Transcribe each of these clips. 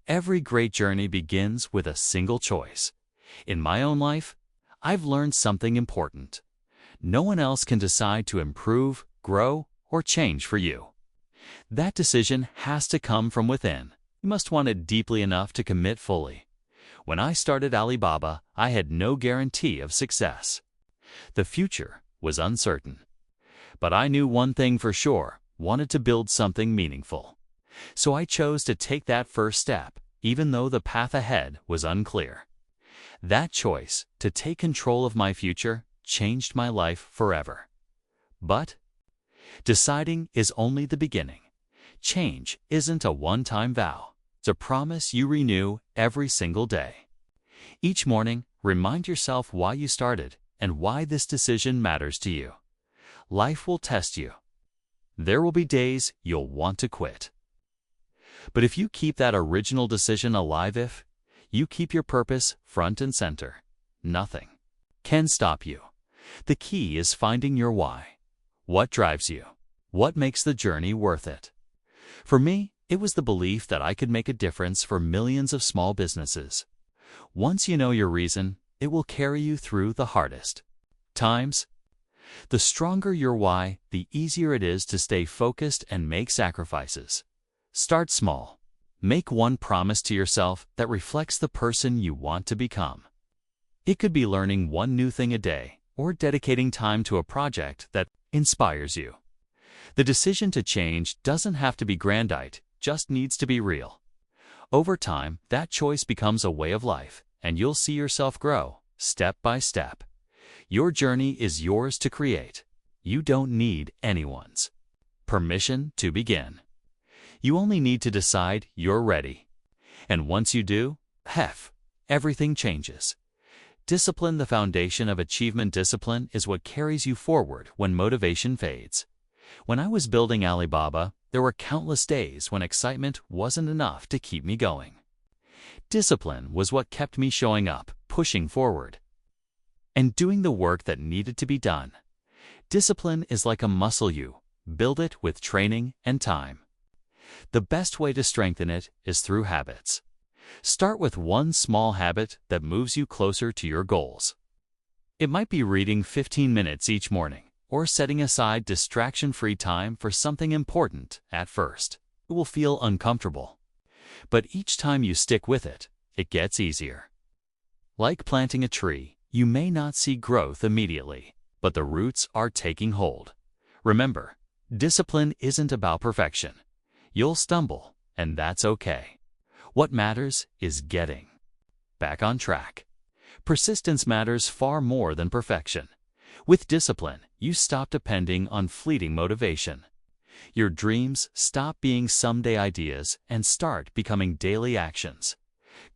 Every great journey begins with a single choice. In my own life, I've learned something important. No one else can decide to improve, grow, or change for you. That decision has to come from within. You must want it deeply enough to commit fully. When I started Alibaba, I had no guarantee of success. The future was uncertain. But I knew one thing for sure, wanted to build something meaningful. So I chose to take that first step, even though the path ahead was unclear. That choice, to take control of my future, changed my life forever. But deciding is only the beginning. Change isn't a one-time vow. It's a promise you renew every single day. Each morning, remind yourself why you started and why this decision matters to you. Life will test you. There will be days you'll want to quit. But if you keep that original decision alive, if you keep your purpose front and center, nothing can stop you. The key is finding your why. What drives you? What makes the journey worth it? For me, it was the belief that I could make a difference for millions of small businesses. Once you know your reason, it will carry you through the hardest times. The stronger your why, the easier it is to stay focused and make sacrifices. Start small. Make one promise to yourself that reflects the person you want to become. It could be learning one new thing a day or dedicating time to a project that inspires you. The decision to change doesn't have to be grandiose, just needs to be real. Over time, that choice becomes a way of life, and you'll see yourself grow, step by step. Your journey is yours to create. You don't need anyone's permission to begin. You only need to decide you're ready. And once you do, everything changes. Discipline, the foundation of achievement. Discipline is what carries you forward when motivation fades. When I was building Alibaba, there were countless days when excitement wasn't enough to keep me going. Discipline was what kept me showing up, pushing forward, and doing the work that needed to be done. Discipline is like a muscle. You build it with training and time. The best way to strengthen it is through habits. Start with one small habit that moves you closer to your goals. It might be reading 15 minutes each morning, or setting aside distraction-free time for something important. At first, it will feel uncomfortable. But each time you stick with it, it gets easier. Like planting a tree, you may not see growth immediately, but the roots are taking hold. Remember, discipline isn't about perfection. You'll stumble, and that's okay. What matters is getting back on track. Persistence matters far more than perfection. With discipline, you stop depending on fleeting motivation. Your dreams stop being someday ideas and start becoming daily actions.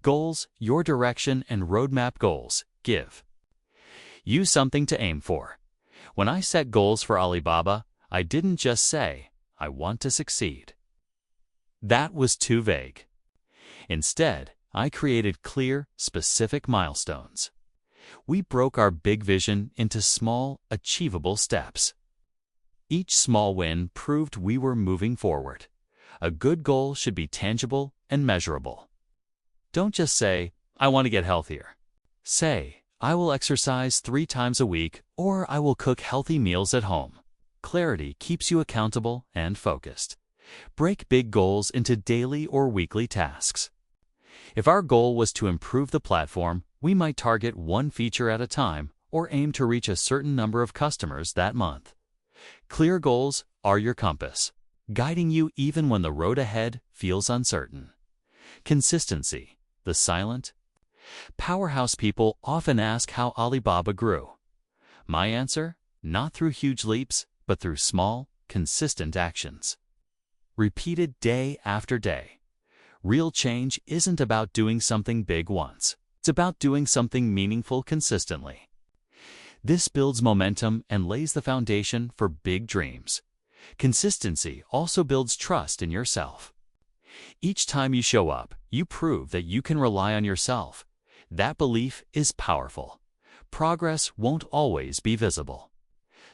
Goals, your direction and roadmap. Goals give you something to aim for. When I set goals for Alibaba, I didn't just say, I want to succeed. That was too vague. Instead, I created clear, specific milestones. We broke our big vision into small, achievable steps. Each small win proved we were moving forward. A good goal should be tangible and measurable. Don't just say, I want to get healthier. Say, I will exercise 3 times a week, or I will cook healthy meals at home. Clarity keeps you accountable and focused. Break big goals into daily or weekly tasks. If our goal was to improve the platform, we might target one feature at a time or aim to reach a certain number of customers that month. Clear goals are your compass, guiding you even when the road ahead feels uncertain. Consistency, the silent powerhouse. People often ask how Alibaba grew. My answer? Not through huge leaps, but through small, consistent actions. Repeated day after day. Real change isn't about doing something big once. It's about doing something meaningful consistently. This builds momentum and lays the foundation for big dreams. Consistency also builds trust in yourself. Each time you show up, you prove that you can rely on yourself. That belief is powerful. Progress won't always be visible.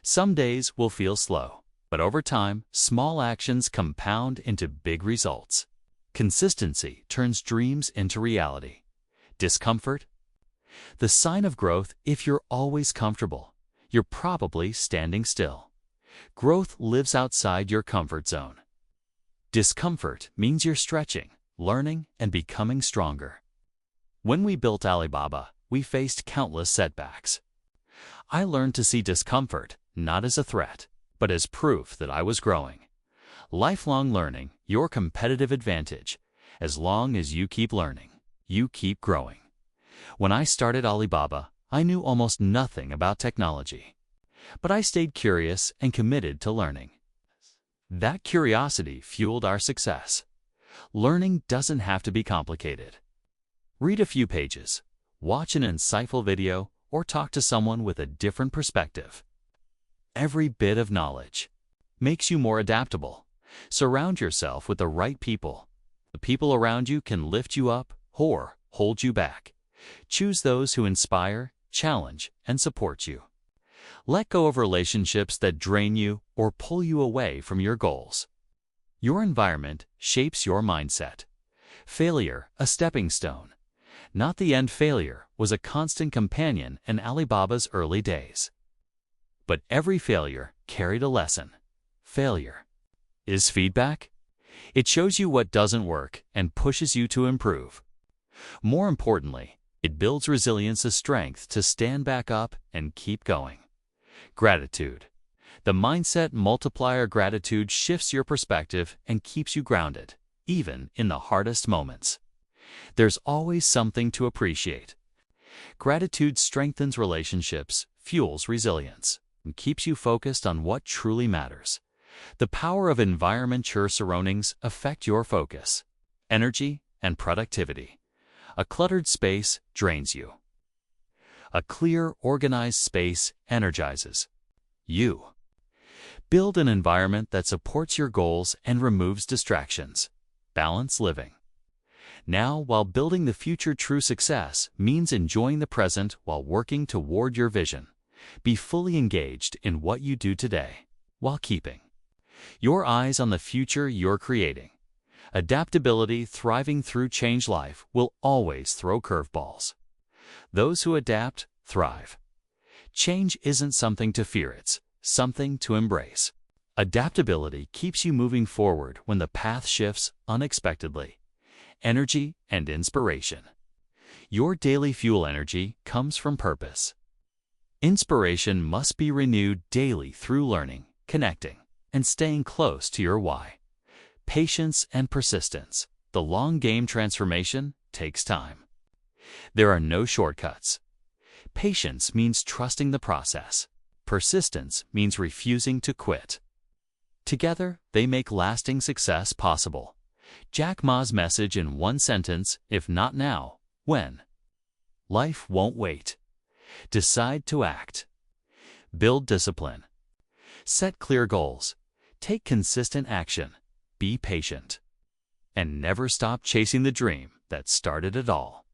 Some days will feel slow, but over time, small actions compound into big results. Consistency turns dreams into reality. Discomfort? The sign of growth. If you're always comfortable, you're probably standing still. Growth lives outside your comfort zone. Discomfort means you're stretching, learning, and becoming stronger. When we built Alibaba, we faced countless setbacks. I learned to see discomfort not as a threat, but as proof that I was growing. Lifelong learning, your competitive advantage. As long as you keep learning, you keep growing. When I started Alibaba, I knew almost nothing about technology. But I stayed curious and committed to learning. That curiosity fueled our success. Learning doesn't have to be complicated. Read a few pages, watch an insightful video, or talk to someone with a different perspective. Every bit of knowledge makes you more adaptable. Surround yourself with the right people. The people around you can lift you up or hold you back. Choose those who inspire, challenge, and support you. Let go of relationships that drain you or pull you away from your goals. Your environment shapes your mindset. Failure, a stepping stone. Not the end. Failure was a constant companion in Alibaba's early days. But every failure carried a lesson. Failure is feedback. It shows you what doesn't work and pushes you to improve. More importantly, it builds resilience, a strength to stand back up and keep going. Gratitude. The mindset multiplier. Gratitude shifts your perspective and keeps you grounded, even in the hardest moments. There's always something to appreciate. Gratitude strengthens relationships, fuels resilience, and keeps you focused on what truly matters. The power of environment. Your surroundings affect your focus, energy, and productivity. A cluttered space drains you. A clear, organized space energizes you. Build an environment that supports your goals and removes distractions. Balance living. Now, while building the future. True success means enjoying the present while working toward your vision. Be fully engaged in what you do today, while keeping your eyes on the future you're creating. Adaptability. Thriving through change. Life will always throw curveballs. Those who adapt thrive. Change isn't something to fear, it's something to embrace. Adaptability keeps you moving forward when the path shifts unexpectedly. Energy and inspiration. Your daily fuel. Energy comes from purpose. Inspiration must be renewed daily through learning, connecting, and staying close to your why. Patience and persistence. The long game. Transformation takes time. There are no shortcuts. Patience means trusting the process. Persistence means refusing to quit. Together, they make lasting success possible. Jack Ma's message in one sentence: if not now, when? Life won't wait. Decide to act. Build discipline. Set clear goals. Take consistent action. Be patient. And never stop chasing the dream that started it all.